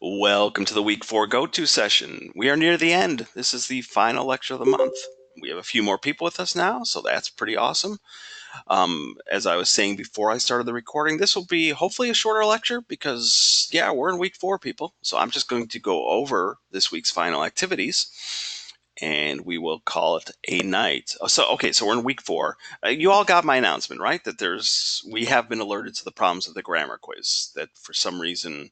Welcome to the week 4 go-to session. We are near the end. This is the final lecture of the month. We have a few more people with us now, so that's pretty awesome. As I was saying before I started the recording, this will be hopefully a shorter lecture because, yeah, we're in week 4, people. So I'm just going to go over this week's final activities, and we will call it a night. So we're in week 4. You all got my announcement, right? That we have been alerted to the problems of the grammar quiz. That for some reason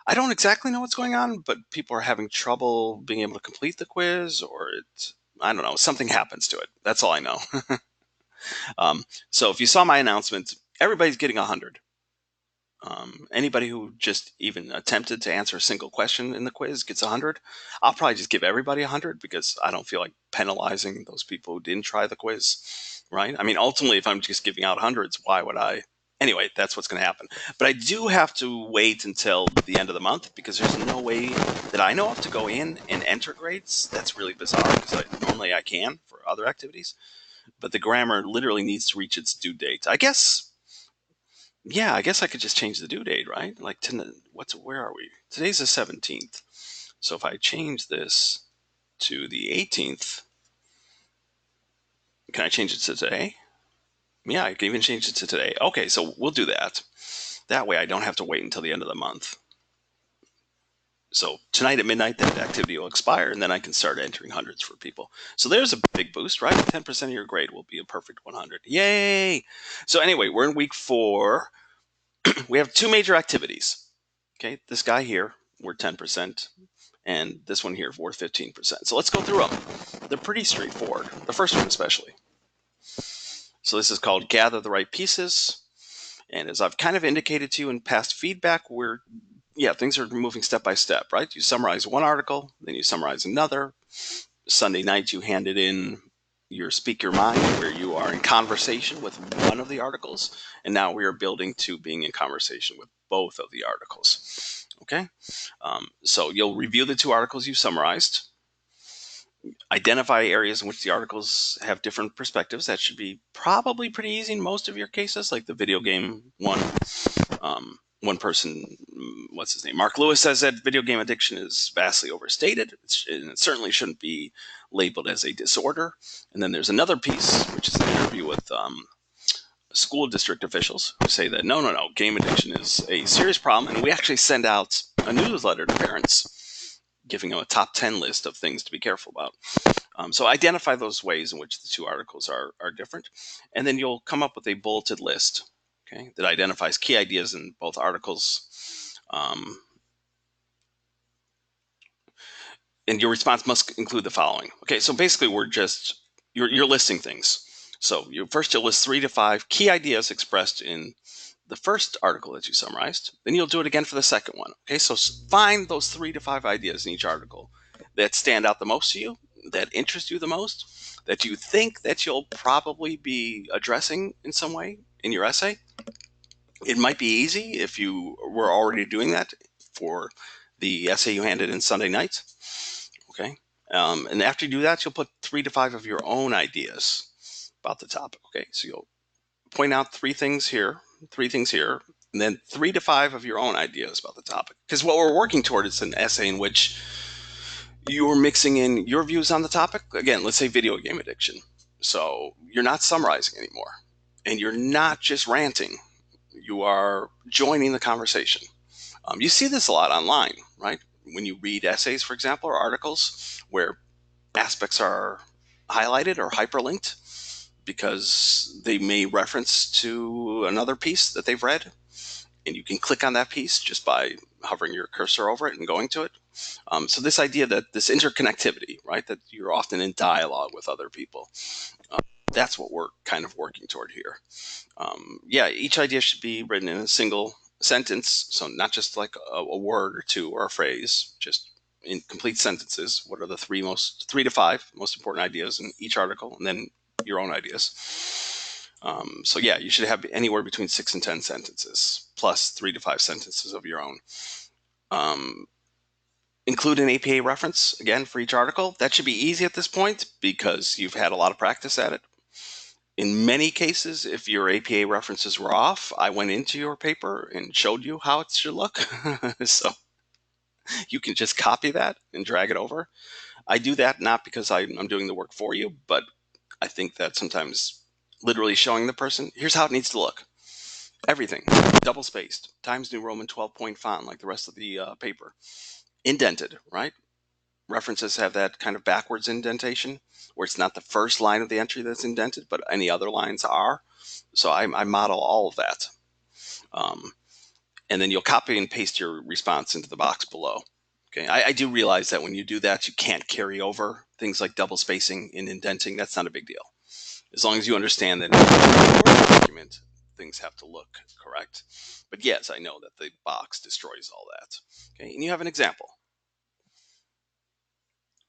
I don't exactly know what's going on, but people are having trouble being able to complete the quiz, or I don't know, something happens to it. That's all I know. So if you saw my announcement, everybody's getting 100. Anybody who just even attempted to answer a single question in the quiz gets 100. I'll probably just give everybody 100 because I don't feel like penalizing those people who didn't try the quiz, right? I mean, ultimately, if I'm just giving out hundreds, why would I? Anyway, that's what's going to happen. But I do have to wait until the end of the month because there's no way that I know of to go in and enter grades. That's really bizarre because normally I can for other activities, but the grammar literally needs to reach its due date. I guess I could just change the due date, right? Like, where are we? Today's the 17th. So if I change this to the 18th, can I change it to today? Yeah, I can even change it to today. Okay, so we'll do that. That way I don't have to wait until the end of the month. So tonight at midnight, that activity will expire, and then I can start entering hundreds for people. So there's a big boost, right? 10% of your grade will be a perfect 100. Yay! So anyway, we're in week 4. We have 2 major activities. Okay, this guy here, we're 10%, and this one here, we're 15%. So let's go through them. They're pretty straightforward. The first one especially. So this is called Gather the Right Pieces. And as I've kind of indicated to you in past feedback, things are moving step by step, right? You summarize one article, then you summarize another. Sunday night, you handed in your Speak Your Mind, where you are in conversation with one of the articles. And now we are building to being in conversation with both of the articles. Okay? So you'll review the 2 articles you summarized, identify areas in which the articles have different perspectives. That should be probably pretty easy in most of your cases, like the video game one. One person, what's his name? Mark Lewis says that video game addiction is vastly overstated. It certainly shouldn't be labeled as a disorder. And then there's another piece, which is an interview with school district officials who say that no, game addiction is a serious problem. And we actually send out a newsletter to parents giving them a top 10 list of things to be careful about. So identify those ways in which the 2 articles are different. And then you'll come up with a bulleted list, okay, that identifies key ideas in both articles. And your response must include the following. Okay, so basically you're listing things. So first you'll list 3 to 5 key ideas expressed in the first article that you summarized. Then you'll do it again for the second one. Okay, so find those 3 to 5 ideas in each article that stand out the most to you, that interest you the most, that you think that you'll probably be addressing in some way in your essay. It might be easy if you were already doing that for the essay you handed in Sunday night. Okay. And after you do that, you'll put 3 to 5 of your own ideas about the topic. Okay. So you'll point out 3 things here, and then 3 to 5 of your own ideas about the topic. Because what we're working toward is an essay in which you're mixing in your views on the topic. Again, let's say video game addiction. So you're not summarizing anymore, and you're not just ranting. You are joining the conversation. You see this a lot online, right? When you read essays, for example, or articles where aspects are highlighted or hyperlinked because they may reference to another piece that they've read, and you can click on that piece just by hovering your cursor over it and going to it. So this idea that this interconnectivity, right, that you're often in dialogue with other people, that's what we're kind of working toward here. Each idea should be written in a single sentence, so not just like a word or 2 or a phrase, just in complete sentences. What are the 3 to 5 most important ideas in each article, and then your own ideas. You should have anywhere between 6 and 10 sentences, plus 3 to 5 sentences of your own. Include an APA reference, again, for each article. That should be easy at this point because you've had a lot of practice at it. In many cases, if your APA references were off, I went into your paper and showed you how it should look. So You can just copy that and drag it over. I do that not because I'm doing the work for you, but I think that sometimes literally showing the person, here's how it needs to look. Everything double spaced, Times New Roman 12-point font like the rest of the paper, indented, right? References have that kind of backwards indentation where it's not the first line of the entry that's indented, but any other lines are. So I model all of that. Um, and then you'll copy and paste your response into the box below. Okay, I do realize that when you do that, you can't carry over things like double spacing and indenting. That's not a big deal. As long as you understand that in your document, things have to look correct. But yes, I know that the box destroys all that. Okay, and you have an example.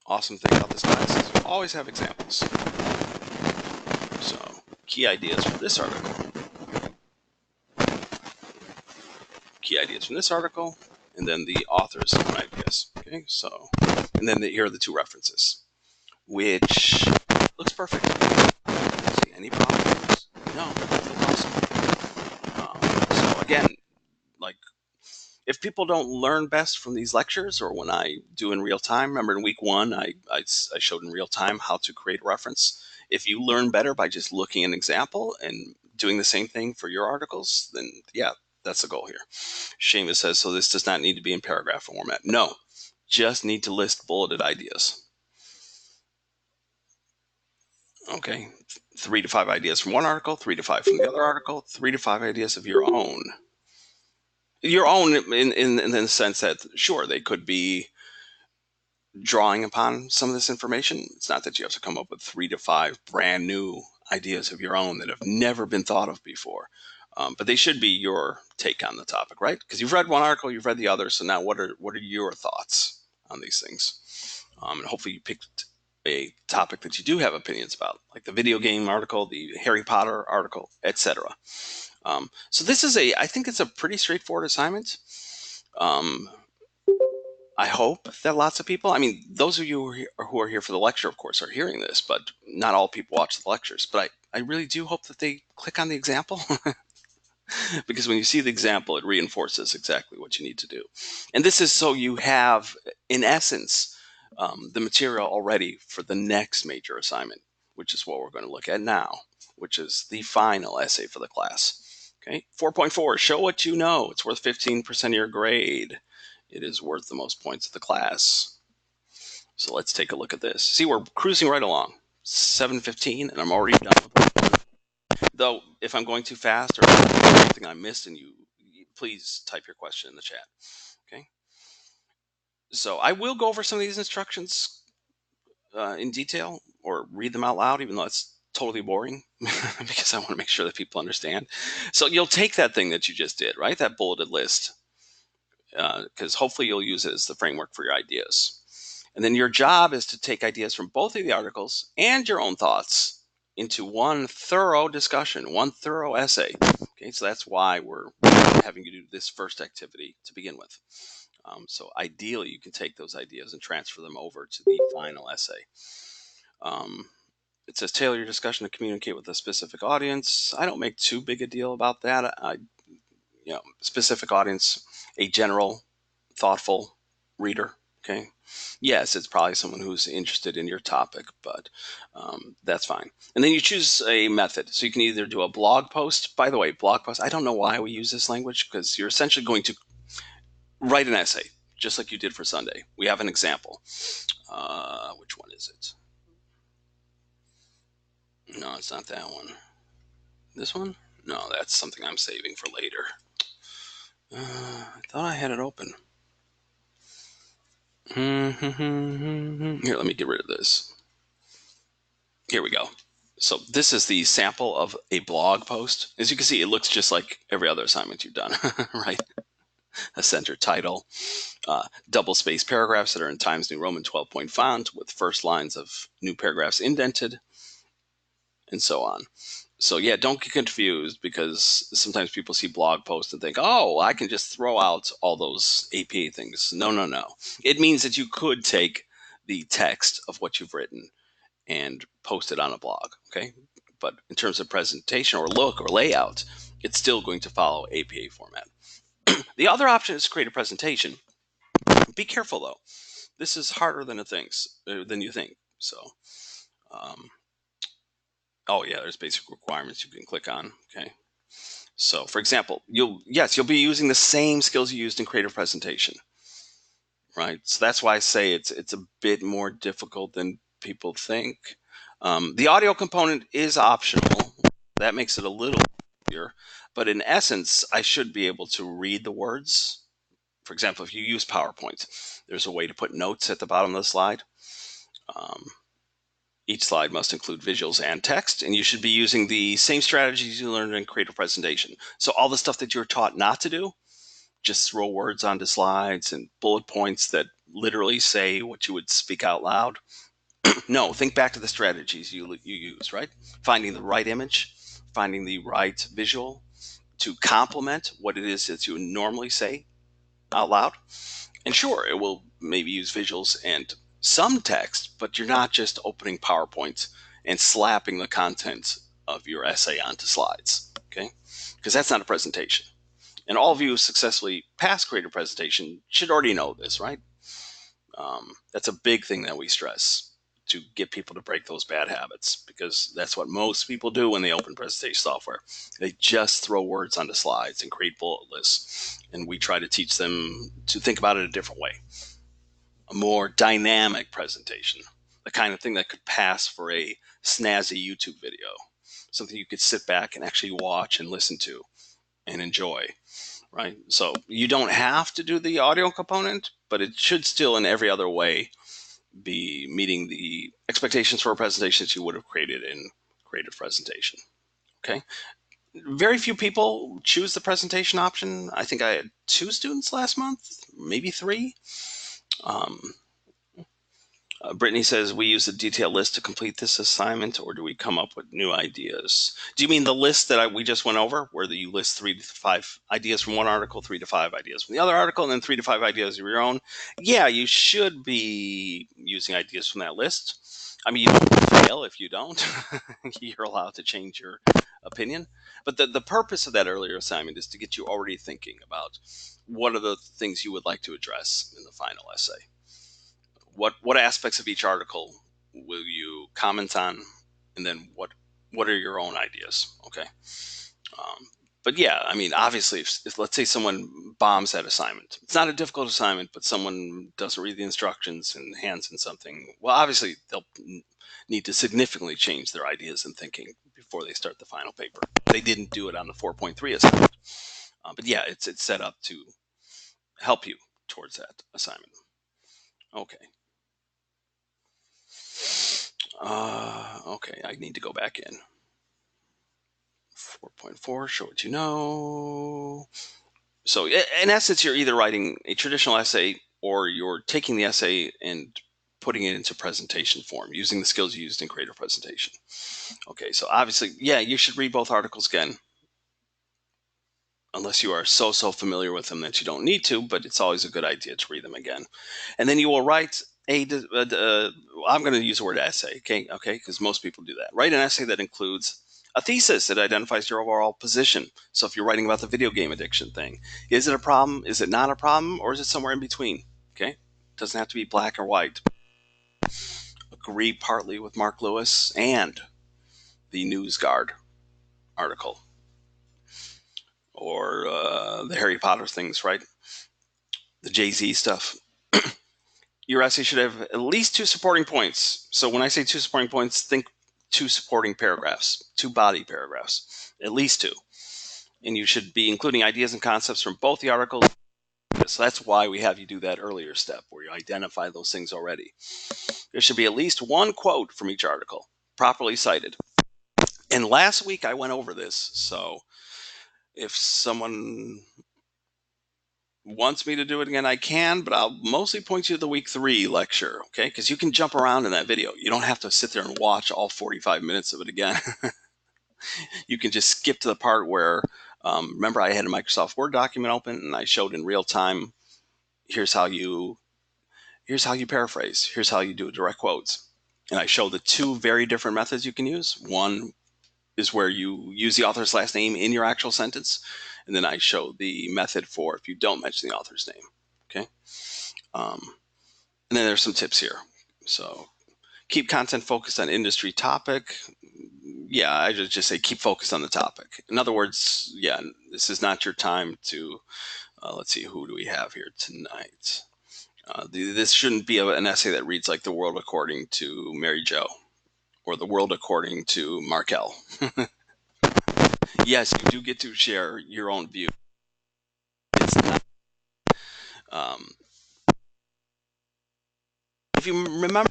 Awesome thing about this class is you always have examples. So, key ideas from this article. Key ideas from this article, and then the author's own ideas. Okay, so, and then here are the two references, which looks perfect. See any problems? No, that's awesome. So again, like if people don't learn best from these lectures or when I do in real time, remember in week one, I showed in real time how to create a reference. If you learn better by just looking at an example and doing the same thing for your articles, then yeah, that's the goal here. Seamus says, so this does not need to be in paragraph format. No, just need to list bulleted ideas. Okay, 3 to 5 ideas from one article, 3 to 5 from the other article, 3 to 5 ideas of your own. Your own in the sense that, sure, they could be drawing upon some of this information. It's not that you have to come up with 3 to 5 brand new ideas of your own that have never been thought of before. But they should be your take on the topic, right? Because you've read one article, you've read the other. So now what are your thoughts on these things? And hopefully you picked a topic that you do have opinions about, like the video game article, the Harry Potter article, etc. So this is I think it's a pretty straightforward assignment. Um, I hope that lots of people, I mean, those of you who are here for the lecture, of course, are hearing this, but not all people watch the lectures. But I really do hope that they click on the example because when you see the example, it reinforces exactly what you need to do. And this is so you have, in essence, the material already for the next major assignment, which is what we're going to look at now, which is the final essay for the class. Okay, 4.4, show what you know. It's worth 15% of your grade. It is worth the most points of the class. So let's take a look at this. See, we're cruising right along. 7:15, and I'm already done with part one. Though, if I'm going too fast or something I missed, and you please type your question in the chat. Okay. So I will go over some of these instructions in detail or read them out loud, even though it's totally boring because I want to make sure that people understand. So you'll take that thing that you just did, right? That bulleted list, because hopefully you'll use it as the framework for your ideas. And then your job is to take ideas from both of the articles and your own thoughts into one thorough discussion, one thorough essay. Okay, so that's why we're having you do this first activity to begin with. So ideally, you can take those ideas and transfer them over to the final essay. It says tailor your discussion to communicate with a specific audience. I don't make too big a deal about that. Specific audience, a general, thoughtful reader. Okay. Yes, it's probably someone who's interested in your topic, but that's fine. And then you choose a method. So you can either do a blog post. By the way, blog post, I don't know why we use this language because you're essentially going to write an essay, just like you did for Sunday. We have an example. Which one is it? No, it's not that one. This one? No, that's something I'm saving for later. I thought I had it open. Here, let me get rid of this. Here we go. So this is the sample of a blog post. As you can see, it looks just like every other assignment you've done, right? A center title, double spaced paragraphs that are in Times New Roman 12-point font with first lines of new paragraphs indented, and so on. So yeah, don't get confused because sometimes people see blog posts and think, oh, I can just throw out all those APA things. No, no, no. It means that you could take the text of what you've written and post it on a blog, okay? But in terms of presentation or look or layout, it's still going to follow APA format. The other option is to create a presentation, Be careful though. This is harder than than you think. So, um, oh yeah, there's basic requirements you can click on. Okay. So, for example, you'll be using the same skills you used in creative presentation, right? So that's why I say it's a bit more difficult than people think. The audio component is optional. That makes it a little easier, but in essence, I should be able to read the words. For example, if you use PowerPoint, there's a way to put notes at the bottom of the slide. Um, each slide must include visuals and text, and you should be using the same strategies you learned in creative presentation. So all the stuff that you're taught not to do, just throw words onto slides and bullet points that literally say what you would speak out loud. No, think back to the strategies you use, right? Finding the right image, finding the right visual to complement what it is that you normally say out loud. And sure, it will maybe use visuals and some text, but you're not just opening PowerPoint and slapping the content of your essay onto slides, okay? Because that's not a presentation. And all of you who successfully pass creative presentation should already know this, right? That's a big thing that we stress to get people to break those bad habits, because that's what most people do when they open presentation software. They just throw words onto slides and create bullet lists. And we try to teach them to think about it a different way, a more dynamic presentation, the kind of thing that could pass for a snazzy YouTube video, something you could sit back and actually watch and listen to and enjoy. Right? So you don't have to do the audio component, but it should still in every other way be meeting the expectations for a presentation that you would have created in creative presentation. Okay. Very few people choose the presentation option. I think I had 2 students last month, maybe 3. Um, Brittany says, we use a detailed list to complete this assignment, or do we come up with new ideas? Do you mean the list that we just went over, where you list 3 to 5 ideas from one article, 3 to 5 ideas from the other article, and then 3 to 5 ideas of your own? Yeah, you should be using ideas from that list. I mean, you don't fail if you don't. You're allowed to change your opinion. But the purpose of that earlier assignment is to get you already thinking about what are the things you would like to address in the final essay. What aspects of each article will you comment on, and then what are your own ideas? Okay. um, but yeah, I mean, obviously, if let's say someone bombs that assignment, it's not a difficult assignment, but someone doesn't read the instructions and hands in something, well, obviously they'll need to significantly change their ideas and thinking before they start the final paper. They didn't do it on the 4.3 assignment. But yeah, it's set up to help you towards that assignment. Okay. Okay, I need to go back in. 4.4, show what you know. So in essence, you're either writing a traditional essay or you're taking the essay and putting it into presentation form using the skills you used in creative presentation. Okay, so obviously, yeah, you should read both articles again, unless you are so familiar with them that you don't need to, but it's always a good idea to read them again. And then you will write I'm going to use the word essay, okay, because most people do that. Write an essay that includes a thesis that identifies your overall position. So if you're writing about the video game addiction thing, is it a problem? Is it not a problem? Or is it somewhere in between? Okay, it doesn't have to be black or white. Agree partly with Mark Lewis and the NewsGuard article, or the Harry Potter things, right? The Jay-Z stuff. Your essay should have at least 2 supporting points. So when I say 2 supporting points, think 2 supporting paragraphs, 2 body paragraphs, at least 2. And you should be including ideas and concepts from both the articles. So that's why we have you do that earlier step where you identify those things already. There should be at least 1 quote from each article, properly cited. And last week I went over this, so if someone wants me to do it again, I can, but I'll mostly point you to the week 3 lecture, okay? Because you can jump around in that video. You don't have to sit there and watch all 45 minutes of it again. You can just skip to the part where, remember, I had a Microsoft Word document open and I showed in real time, here's how you paraphrase, here's how you do direct quotes. And I show the 2 very different methods you can use. One is where you use the author's last name in your actual sentence. And then I show the method for if you don't mention the author's name. Okay. And then there's some tips here. So keep content focused on industry topic. Yeah, I just say keep focused on the topic. In other words, yeah, this is not your time to, let's see, who do we have here tonight? This shouldn't be an essay that reads like the world according to Mary Jo or the world according to Markel. Yes, you do get to share your own view. It's not, um, if you remember,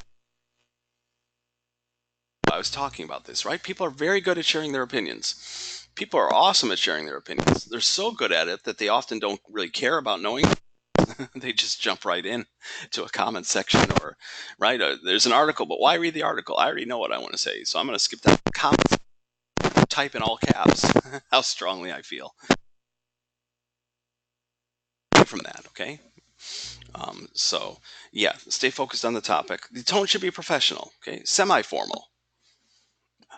I was talking about this, right? People are very good at sharing their opinions. People are awesome at sharing their opinions. They're so good at it that they often don't really care about knowing. They just jump right in to a comment section or, right? There's an article, but why read the article? I already know what I want to say, so I'm going to skip that comment, type in all caps how strongly I feel from that, okay? So, yeah, stay focused on the topic. The tone should be professional, okay? Semi-formal,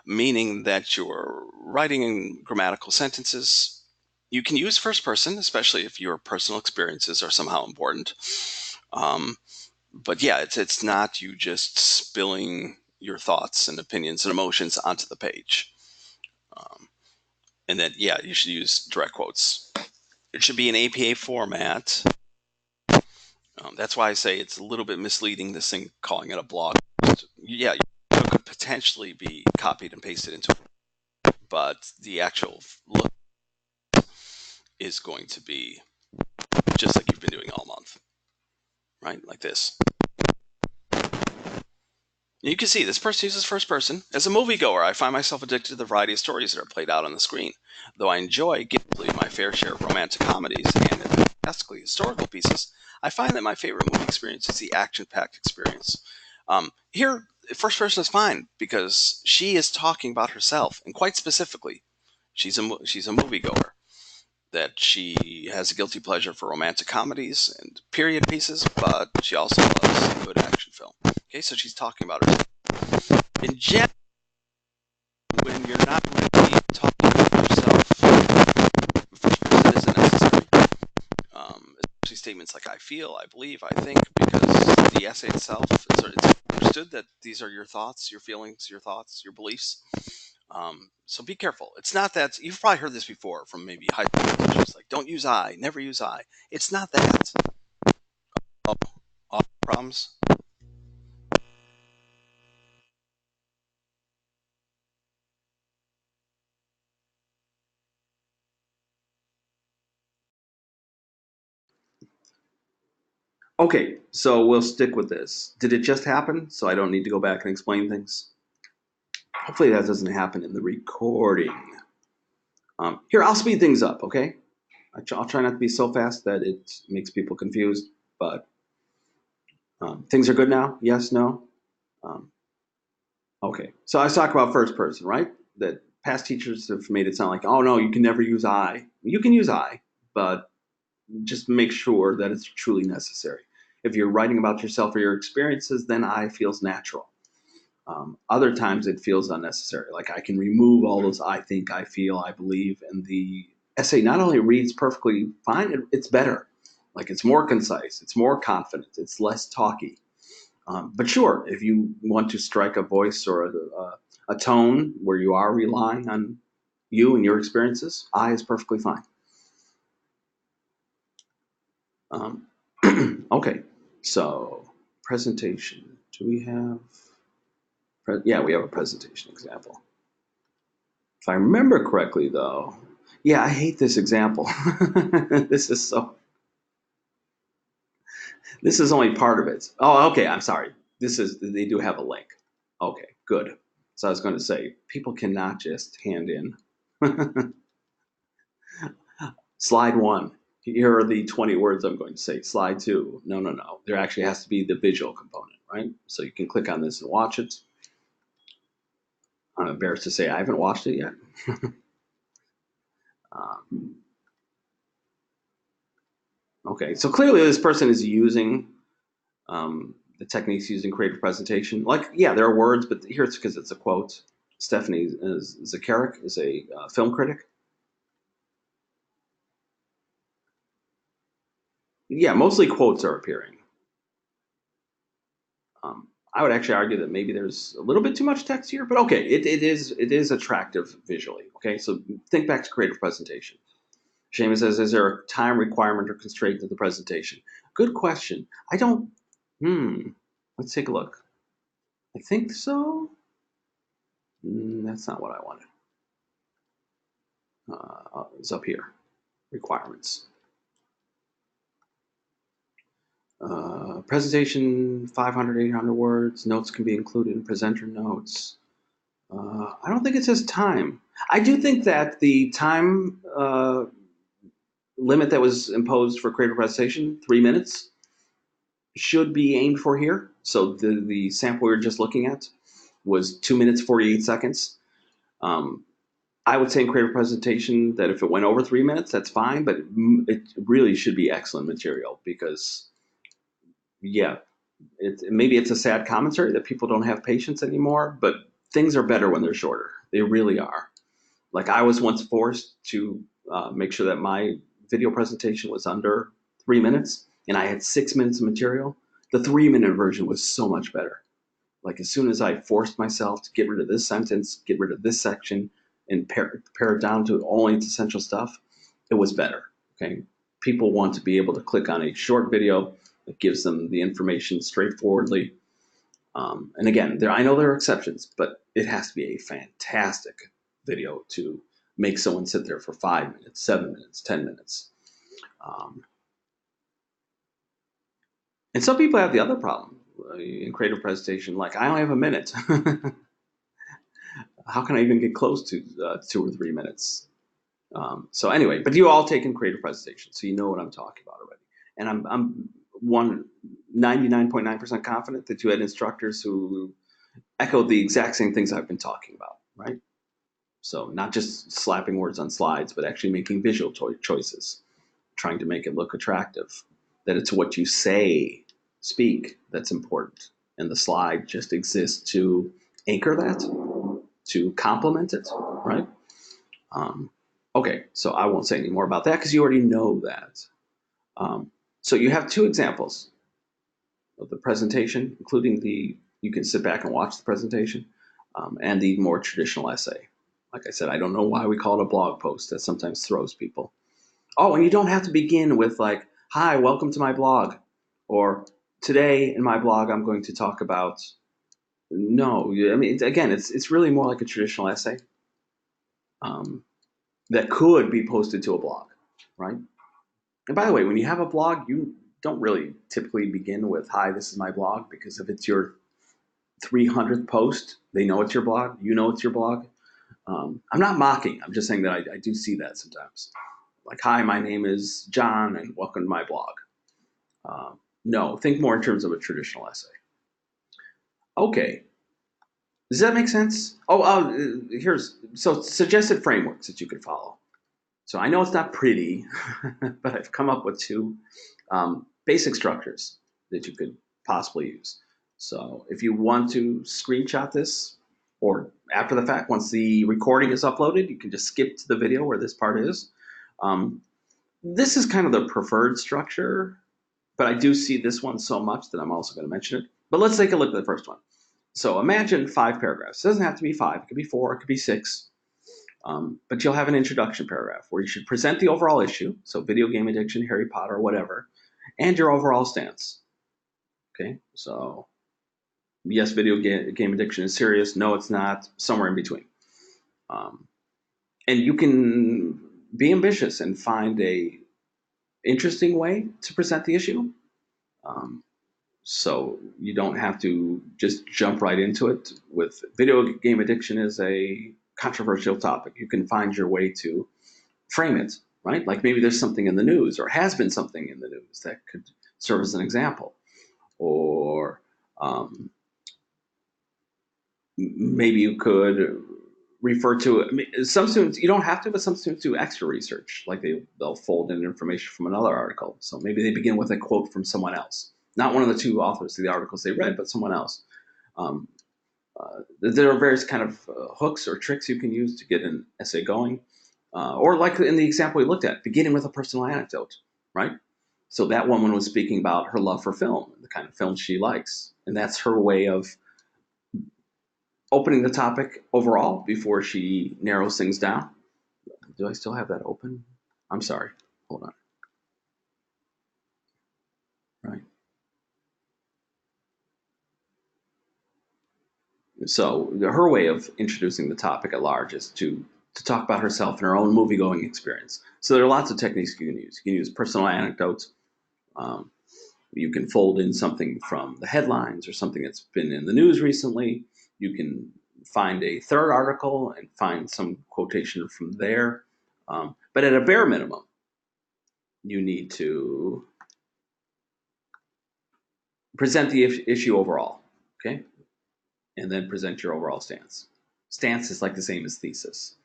meaning that you're writing in grammatical sentences. You can use first person, especially if your personal experiences are somehow important. But yeah, it's not you just spilling your thoughts and opinions and emotions onto the page. Um, and then, yeah, you should use direct quotes. It should be an APA format. That's why I say it's a little bit misleading, this thing calling it a blog. Yeah, it could potentially be copied and pasted into it, but the actual look is going to be just like you've been doing all month, right? Like this. You can see this person uses first person. As a moviegoer, I find myself addicted to the variety of stories that are played out on the screen. Though I enjoy guiltily my fair share of romantic comedies and fantastically historical pieces, I find that my favorite movie experience is the action-packed experience. Here, first person is fine because she is talking about herself, and quite specifically, she's a moviegoer. That she has a guilty pleasure for romantic comedies and period pieces, but she also loves a good action film. Okay, so she's talking about herself. In general, when you're not really talking about yourself, first person isn't necessary. Especially statements like "I feel," "I believe," "I think," because the essay itself, it's understood that these are your thoughts, your feelings, your thoughts, your beliefs. So be careful. It's not that you've probably heard this before from maybe high school teachers, like don't use "I," never use "I." It's not that. All problems. Okay, so we'll stick with this. Did it just happen? So I don't need to go back and explain things. Hopefully that doesn't happen in the recording. Here, I'll speed things up, okay? I'll try not to be so fast that it makes people confused, but things are good now? Yes, no? Um, okay, so I was talking about first person, right? That past teachers have made it sound like, oh no, you can never use I. You can use I, but just make sure that it's truly necessary. If you're writing about yourself or your experiences, then I feels natural. Other times it feels unnecessary. Like I can remove all those I think, I feel, I believe, and the essay not only reads perfectly fine, it's better. Like it's more concise, it's more confident, it's less talky. But sure, if you want to strike a voice or a tone where you are relying on you and your experiences, I is perfectly fine. Um, okay, so presentation. Do we have? Yeah, we have a presentation example. If I remember correctly, though, yeah, I hate this example. This is so. This is only part of it. Oh, okay. I'm sorry. This is. They do have a link. Okay, good. So I was going to say, people cannot just hand in slide one. Here are the 20 words I'm going to say. Slide two. No, no, no. There actually has to be the visual component, right? So you can click on this and watch it. I'm embarrassed to say I haven't watched it yet. um, okay, so clearly this person is using the techniques used in creative presentation. Like, yeah, there are words, but here it's because it's a quote. Stephanie Zacharek is a film critic. Yeah, mostly quotes are appearing. I would actually argue that maybe there's a little bit too much text here, but okay, it is attractive visually. Okay, so think back to creative presentation. Seamus says, "Is there a time requirement or constraint to the presentation?" Good question. I don't. Hmm. Let's take a look. I think so. That's not what I wanted. It's up here. Requirements. Presentation 500, 800 words. Notes can be included in presenter notes. I don't think it says time. I do think that the time limit that was imposed for creative presentation, 3 minutes, should be aimed for here. So the sample we were just looking at was 2 minutes 48 seconds. Um, I would say in creative presentation that if it went over 3 minutes, that's fine, but it really should be excellent material because yeah, maybe it's a sad commentary that people don't have patience anymore, but things are better when they're shorter. They really are. Like I was once forced to make sure that my video presentation was under 3 minutes, and I had 6 minutes of material. The 3 minute version was so much better. Like as soon as I forced myself to get rid of this sentence, get rid of this section, and pare it down to only its essential stuff, it was better. Okay, people want to be able to click on a short video that gives them the information straightforwardly. And again, I know there are exceptions, but it has to be a fantastic video to make someone sit there for 5 minutes, 7 minutes, 10 minutes. Um, and some people have the other problem in creative presentation, like I only have a minute. How can I even get close to 2 or 3 minutes? So anyway, but you all take in creative presentation, so you know what I'm talking about already. And I'm 99.9% confident that you had instructors who echoed the exact same things I've been talking about, right? So not just slapping words on slides, but actually making visual choices, trying to make it look attractive. That it's what you say, speak, that's important, and the slide just exists to anchor that, to complement it, right? Um, okay, so I won't say any more about that because you already know that. So you have two examples of the presentation, including you can sit back and watch the presentation, and the more traditional essay. Like I said, I don't know why we call it a blog post. That sometimes throws people. Oh, and you don't have to begin with like, "Hi, welcome to my blog," or "Today in my blog I'm going to talk about." No, I mean again, it's really more like a traditional essay um, that could be posted to a blog, right? And by the way, when you have a blog, you don't really typically begin with, "Hi, this is my blog," because if it's your 300th post, they know it's your blog. You know it's your blog. I'm not mocking. I'm just saying that I do see that sometimes. Like, "Hi, my name is John, and welcome to my blog." No, think more in terms of a traditional essay. Okay, does that make sense? Oh, here's so suggested frameworks that you could follow. So I know it's not pretty, but I've come up with two basic structures that you could possibly use. So if you want to screenshot this, or after the fact, once the recording is uploaded, you can just skip to the video where this part is. Um, this is kind of the preferred structure, but I do see this one so much that I'm also going to mention it. But let's take a look at the first one. So imagine 5 paragraphs. It doesn't have to be 5. It could be 4. It could be 6. But you'll have an introduction paragraph where you should present the overall issue, so video game addiction, Harry Potter, whatever, and your overall stance. Okay, so yes, video game addiction is serious. No, it's not. Somewhere in between. Um, and you can be ambitious and find a interesting way to present the issue. Um, so you don't have to just jump right into it. With video game addiction is a controversial topic. You can find your way to frame it, right? Like maybe there's something in the news or has been something in the news that could serve as an example. Or maybe you could refer to it. I mean, some students, you don't have to, but some students do extra research. Like they'll fold in information from another article. So maybe they begin with a quote from someone else. Not one of the two authors of the articles they read, but someone else. Um, there are various kind of hooks or tricks you can use to get an essay going. Or like in the example we looked at, beginning with a personal anecdote, right? So that woman was speaking about her love for film, the kind of film she likes. And that's her way of opening the topic overall before she narrows things down. Do I still have that open? I'm sorry. Hold on. Right. So her way of introducing the topic at large is to talk about herself and her own movie going experience. So there are lots of techniques you can use. You can use personal anecdotes. Um, you can fold in something from the headlines or something that's been in the news recently. You can find a third article and find some quotation from there. But at a bare minimum, you need to present the issue overall, okay? And then present your overall stance. Stance is like the same as thesis.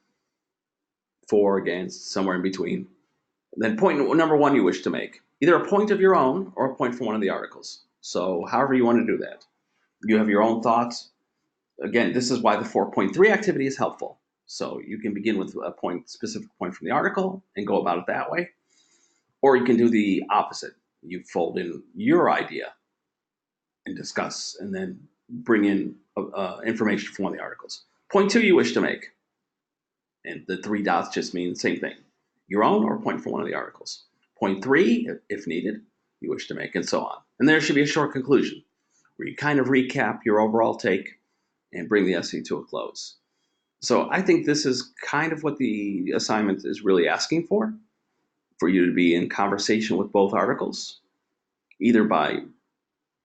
For, against, somewhere in between. Then point number one you wish to make. Either a point of your own or a point from one of the articles. So however you want to do that. You have your own thoughts. Again, this is why the 4.3 activity is helpful. So you can begin with a specific point from the article and go about it that way. Or you can do the opposite. You fold in your idea and discuss, and then bring in information from one of the articles. Point two you wish to make. And the three dots just mean the same thing. Your own or a point from one of the articles. Point three, if needed, you wish to make, and so on. And there should be a short conclusion where you kind of recap your overall take and bring the essay to a close. So I think this is kind of what the assignment is really asking for you to be in conversation with both articles, either by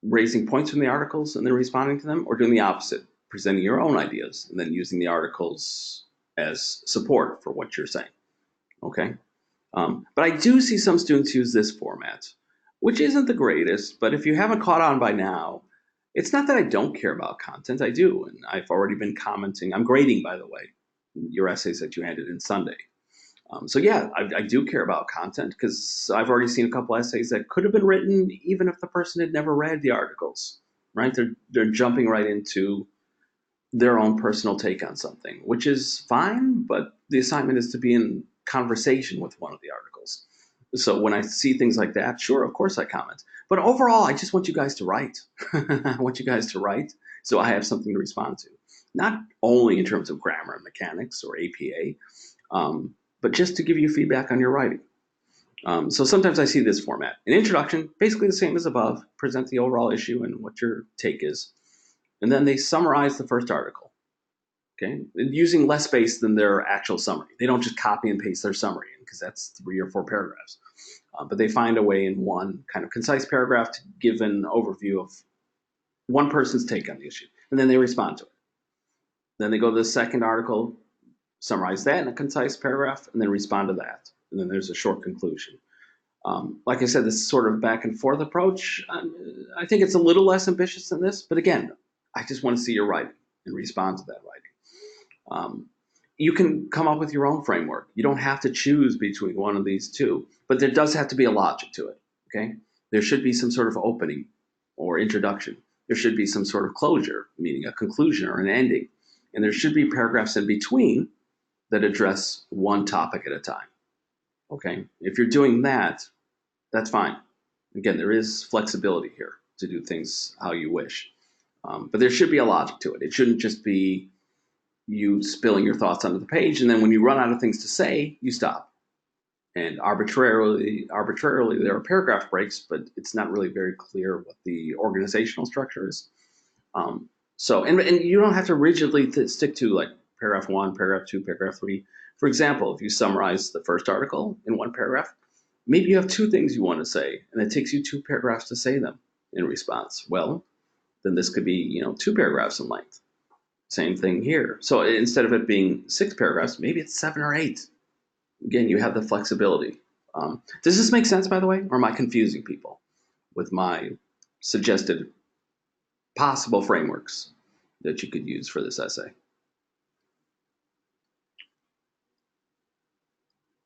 raising points from the articles and then responding to them, or doing the opposite, presenting your own ideas and then using the articles as support for what you're saying. Okay? But I do see some students use this format, which isn't the greatest, but if you haven't caught on by now, it's not that I don't care about content. I do, and I've already been commenting. I'm grading, by the way, your essays that you handed in Sunday. So yeah, I do care about content because I've already seen a couple essays that could have been written even if the person had never read the articles, right? They're jumping right into their own personal take on something, which is fine, but the assignment is to be in conversation with one of the articles. So when I see things like that, sure, of course I comment. But overall, I just want you guys to write. I want you guys to write so I have something to respond to. Not only in terms of grammar and mechanics or APA, but just to give you feedback on your writing. So sometimes I see this format. An introduction, basically the same as above, present the overall issue and what your take is. And then they summarize the first article, okay, using less space than their actual summary. They don't just copy and paste their summary in because that's 3 or 4 paragraphs. But they find a way in one kind of concise paragraph to give an overview of one person's take on the issue. And then they respond to it. Then they go to the second article, summarize that in a concise paragraph, and then respond to that. And then there's a short conclusion. Like I said, this sort of back and forth approach, I think it's a little less ambitious than this. But again, I just want to see your writing and respond to that writing. You can come up with your own framework. You don't have to choose between one of these two, but there does have to be a logic to it, okay? There should be some sort of opening or introduction. There should be some sort of closure, meaning a conclusion or an ending. And there should be paragraphs in between that address one topic at a time, okay? If you're doing that, that's fine. Again, there is flexibility here to do things how you wish. But there should be a logic to it. It shouldn't just be you spilling your thoughts onto the page, and then when you run out of things to say, you stop. And arbitrarily, there are paragraph breaks, but it's not really very clear what the organizational structure is. And you don't have to rigidly stick to like paragraph 1, paragraph 2, paragraph 3. For example, if you summarize the first article in one paragraph, maybe you have 2 things you want to say, and it takes you 2 paragraphs to say them in response. Well, then this could be 2 paragraphs in length. Same thing here. So instead of it being 6 paragraphs, maybe it's 7 or 8. Again, you have the flexibility. Does this make sense, by the way, or am I confusing people with my suggested possible frameworks that you could use for this essay?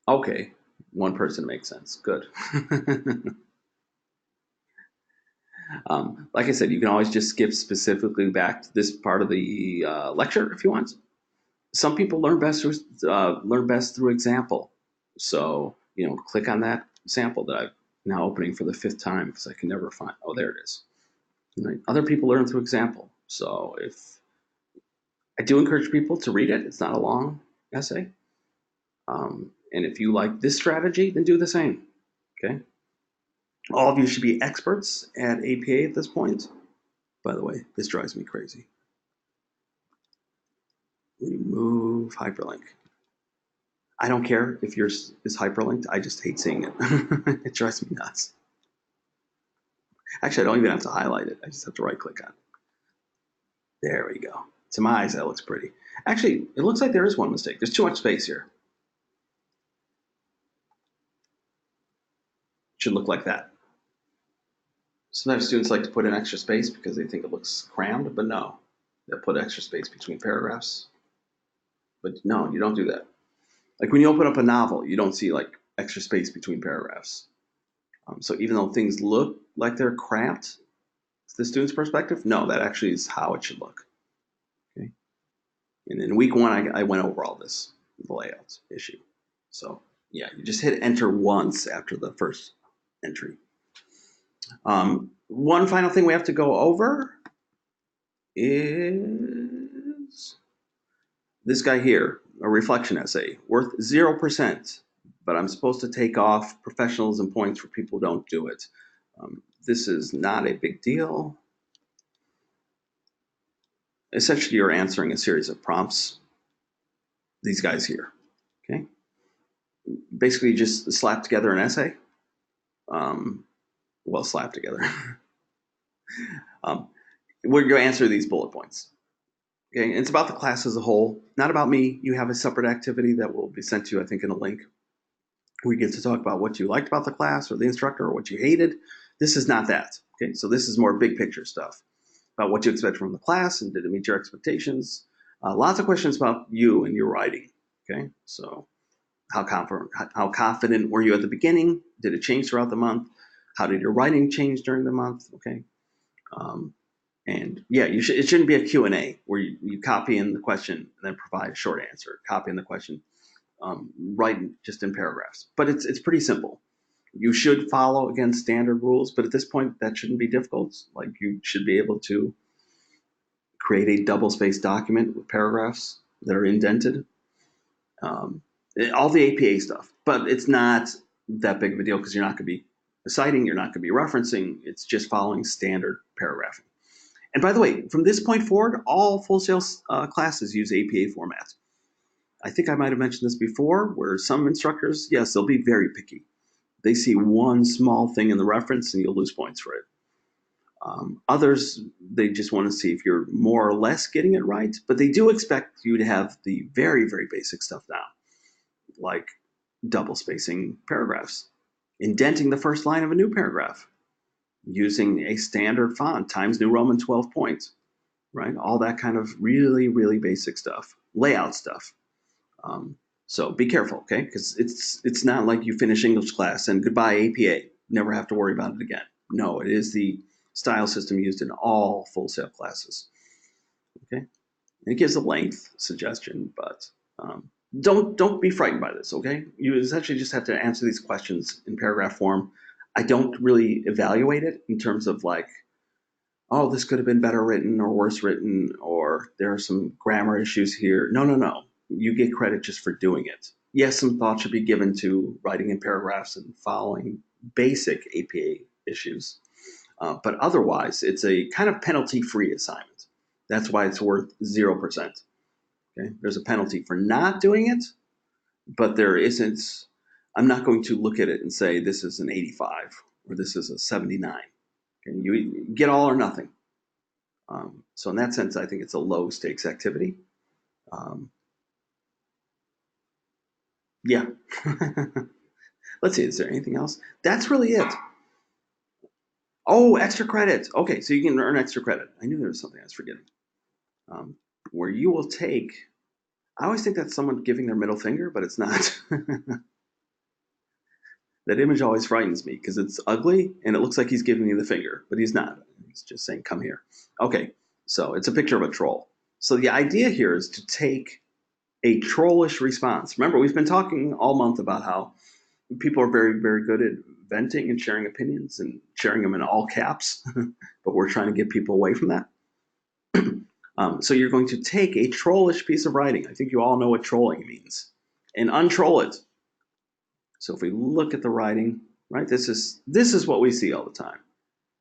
Okay, one person makes sense. Good. Like I said, you can always just skip specifically back to this part of the lecture if you want. Some people learn best through example. So click on that sample that I've Now opening for the 5th time because I can never find. Oh, there it is. Right. Other people learn through example. So if I do encourage people to read it, it's not a long essay. And if you like this strategy, then do the same. Okay. All of you should be experts at APA at this point. By the way, this drives me crazy. Remove hyperlink. I don't care if yours is hyperlinked. I just hate seeing it. It drives me nuts. Actually, I don't even have to highlight it. I just have to right click on it. There we go. To my eyes, that looks pretty. Actually, it looks like there is one mistake. There's too much space here. It should look like that. Sometimes students like to put in extra space because they think it looks crammed, but no. They'll put extra space between paragraphs. But no, you don't do that. Like when you open up a novel, you don't see like extra space between paragraphs. So even though things look like they're cramped, to the student's perspective, no, that actually is how it should look. Okay. And in week 1, I went over all this, the layout issue. So yeah, you just hit enter once after the first entry. One final thing we have to go over is this guy here, a reflection essay, worth 0%, but I'm supposed to take off professionalism points for people who don't do it. This is not a big deal. Essentially, you're answering a series of prompts. These guys here, okay? Basically, just slap together an essay. Well, slap together. We're going to answer these bullet points. Okay, it's about the class as a whole, not about me. You have a separate activity that will be sent to you, I think, in a link. We get to talk about what you liked about the class or the instructor or what you hated. This is not that. Okay, so this is more big picture stuff about what you expect from the class and did it meet your expectations. Lots of questions about you and your writing. Okay, so how confident were you at the beginning? Did it change throughout the month? How did your writing change during the month? Okay. And yeah, it shouldn't be a Q&A where you copy in the question and then provide a short answer. Copy in the question, write just in paragraphs. But it's pretty simple. You should follow, again, standard rules, but at this point, that shouldn't be difficult. Like you should be able to create a double-spaced document with paragraphs that are indented. All the APA stuff, but it's not that big of a deal because you're not going to be citing, you're not going to be referencing. It's just following standard paragraphing. And by the way, from this point forward, all Full Sail classes use APA format. I think I might have mentioned this before, where some instructors, yes, they'll be very picky. They see one small thing in the reference and you'll lose points for it. Others, they just want to see if you're more or less getting it right, but they do expect you to have the very, very basic stuff down, like double spacing paragraphs, indenting the first line of a new paragraph, using a standard font, Times New Roman 12 points, right? All that kind of really, really basic stuff, layout stuff. So be careful, okay? Because it's not like you finish English class and goodbye APA, never have to worry about it again. No, it is the style system used in all Full Sail classes, okay? And it gives a length suggestion, but don't be frightened by this, okay? You essentially just have to answer these questions in paragraph form. I don't really evaluate it in terms of like, oh, this could have been better written or worse written, or there are some grammar issues here. No. You get credit just for doing it. Yes, some thought should be given to writing in paragraphs and following basic APA issues. But otherwise, it's a kind of penalty-free assignment. That's why it's worth 0%. Okay? There's a penalty for not doing it, but there isn't. I'm not going to look at it and say this is an 85 or this is a 79. Okay? You get all or nothing. So in that sense, I think it's a low stakes activity. Yeah. Let's see, is there anything else? That's really it. Oh, extra credit. Okay, so you can earn extra credit. I knew there was something I was forgetting. Where you will take, I always think that's someone giving their middle finger, but it's not. That image always frightens me because it's ugly and it looks like he's giving me the finger, but he's not. He's just saying, come here. Okay, so it's a picture of a troll. So the idea here is to take a trollish response. Remember, we've been talking all month about how People are very, very good at venting and sharing opinions and sharing them in all caps, but we're trying to get people away from that. So you're going to take a trollish piece of writing. I think you all know what trolling means, and untroll it. So if we look at the writing, right, this is what we see all the time.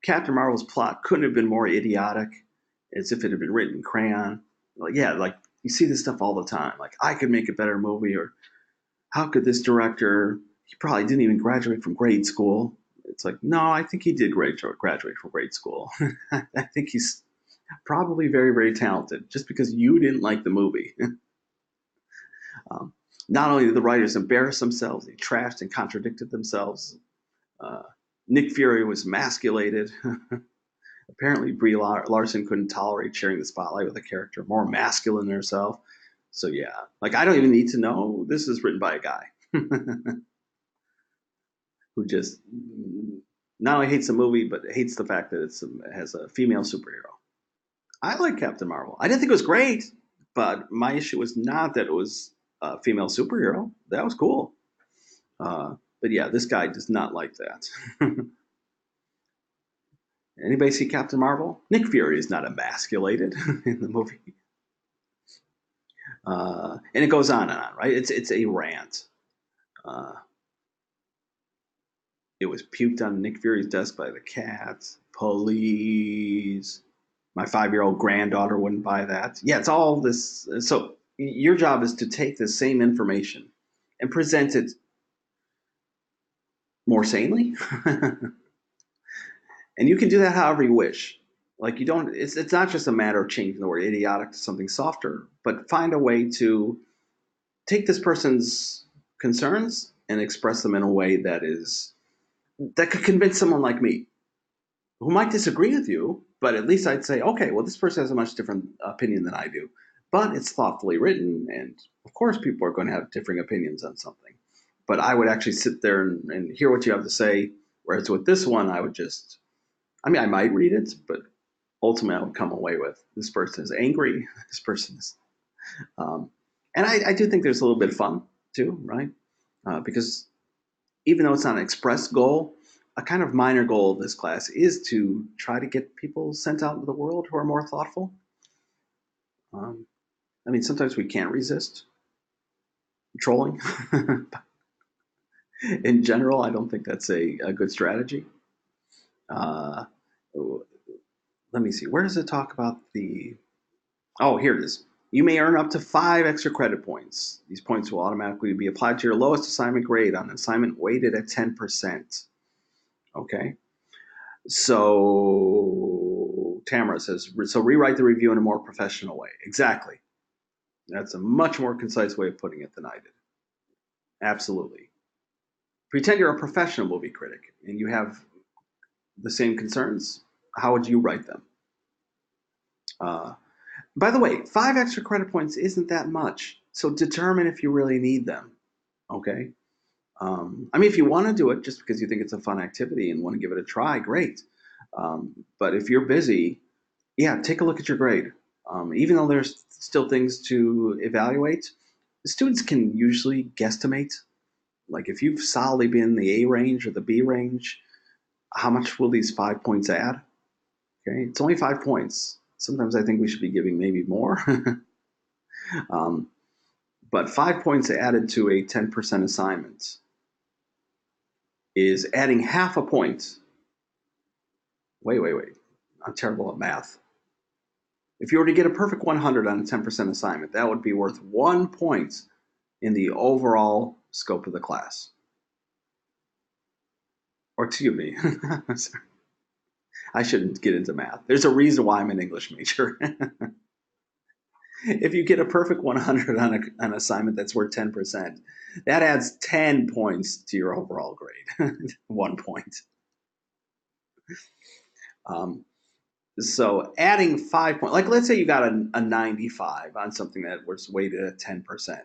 Captain Marvel's plot couldn't have been more idiotic, as if it had been written in crayon. Like, yeah, like you see this stuff all the time. Like, I could make a better movie, or how could this director? He probably didn't even graduate from grade school. It's like, no, I think he did graduate from grade school. I think he's probably very, very talented. Just because you didn't like the movie. um, Not only did the writers embarrass themselves, they trashed and contradicted themselves. Uh, Nick Fury was emasculated. Apparently, Brie Larson couldn't tolerate sharing the spotlight with a character more masculine than herself. So yeah, like I don't even need to know. This is written by a guy who just not only hates the movie but hates the fact that it has a female superhero. I like Captain Marvel. I didn't think it was great, but my issue was not that it was a female superhero. That was cool. But yeah, this guy does not like that. Anybody see Captain Marvel? Nick Fury is not emasculated in the movie. And it goes on and on, right? It's a rant. Uh, it was puked on Nick Fury's desk by the cats. Police. My 5-year-old granddaughter wouldn't buy that. Yeah, it's all this. So your job is to take the same information and present it more sanely, and you can do that however you wish. Like you don't. It's not just a matter of changing the word idiotic to something softer, but find a way to take this person's concerns and express them in a way that could convince someone like me who might disagree with you, but at least I'd say, okay, well, this person has a much different opinion than I do, but it's thoughtfully written, and of course, people are going to have differing opinions on something. But I would actually sit there and hear what you have to say. Whereas with this one, I would just, I mean, I might read it, but ultimately, I would come away with this person is angry, this person is, um, and I do think there's a little bit of fun too, right? Because even though it's not an express goal, a kind of minor goal of this class is to try to get people sent out into the world who are more thoughtful. Um, I mean, sometimes we can't resist trolling. In general, I don't think that's a good strategy. Uh, Let me see. Where does it talk about the? Oh, here it is. You may earn up to 5 extra credit points. These points will automatically be applied to your lowest assignment grade on an assignment weighted at 10%. Okay. So Tamara says, so rewrite the review in a more professional way. Exactly. That's a much more concise way of putting it than I did. Absolutely. Pretend you're a professional movie critic and you have the same concerns. How would you write them? Uh, by the way, 5 extra credit points isn't that much. So determine if you really need them. Okay. I mean, if you want to do it just because you think it's a fun activity and want to give it a try, great. But if you're busy, yeah, take a look at your grade. Even though there's still things to evaluate, students can usually guesstimate. Like if you've solidly been in the A range or the B range, how much will these 5 points add? Okay, it's only 5 points. Sometimes I think we should be giving maybe more. um, but 5 points added to a 10% assignment is adding half a point. Wait. I'm terrible at math. If you were to get a perfect 100 on a 10% assignment, that would be worth 1 point in the overall scope of the class. Or excuse me, I shouldn't get into math. There's a reason why I'm an English major. If you get a perfect 100 on an assignment that's worth 10%, that adds 10 points to your overall grade. 1 point. Um, so adding 5 points, like let's say you got a 95 on something that was weighted at 10%.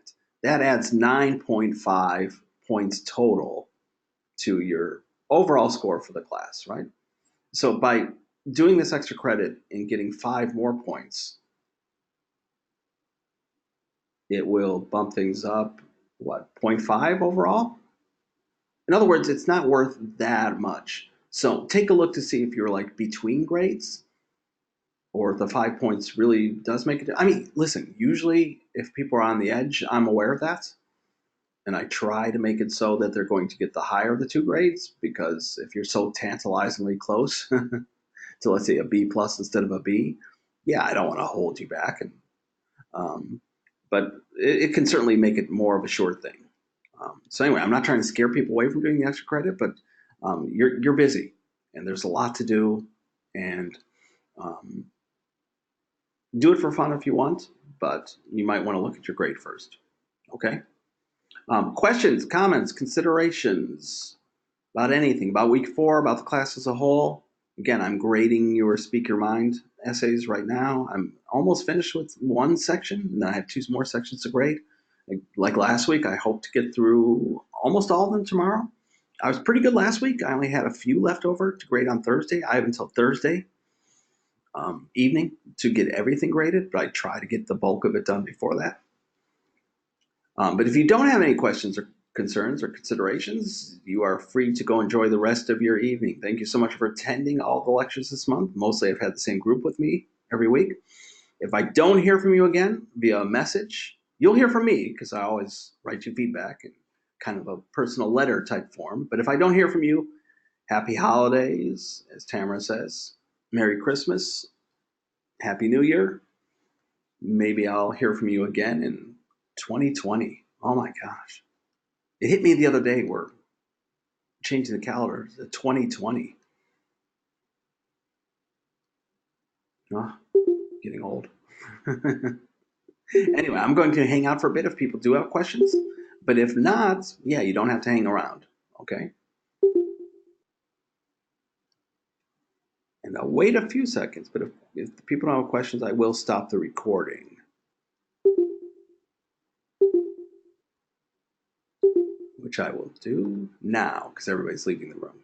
That adds 9.5 points total to your overall score for the class, right? So by doing this extra credit and getting 5 more points, it will bump things up, what, 0.5 overall? In other words, it's not worth that much. So take a look to see if you're like between grades or if the 5 points really does make it. I mean, listen, usually if people are on the edge, I'm aware of that. And I try to make it so that they're going to get the higher of the two grades because if you're so tantalizingly close to, let's say, a B plus instead of a B, yeah, I don't want to hold you back. Um, but it can certainly make it more of a sure thing. So anyway, I'm not trying to scare people away from doing the extra credit, but you're busy and there's a lot to do, and um, do it for fun if you want, but you might want to look at your grade first. Okay. Questions, comments, considerations about anything, about week 4, about the class as a whole. Again, I'm grading your Speak Your Mind essays right now. I'm almost finished with one section, and then I have 2 more sections to grade. Like last week, I hope to get through almost all of them tomorrow. I was pretty good last week. I only had a few left over to grade on Thursday. I have until Thursday evening to get everything graded, but I try to get the bulk of it done before that. But if you don't have any questions or concerns or considerations, you are free to go enjoy the rest of your evening. Thank you so much for attending all the lectures this month. Mostly I've had the same group with me every week. If I don't hear from you again via a message, you'll hear from me because I always write you feedback in kind of a personal letter type form. But if I don't hear from you, happy holidays, as Tamara says. Merry Christmas. Happy New Year. Maybe I'll hear from you again in 2020. Oh my gosh. It hit me the other day. We're changing the calendar to 2020. Oh, getting old. Anyway, I'm going to hang out for a bit if people do have questions. But if not, yeah, you don't have to hang around. Okay? And I'll wait a few seconds. But if people don't have questions, I will stop the recording, which I will do now because everybody's leaving the room.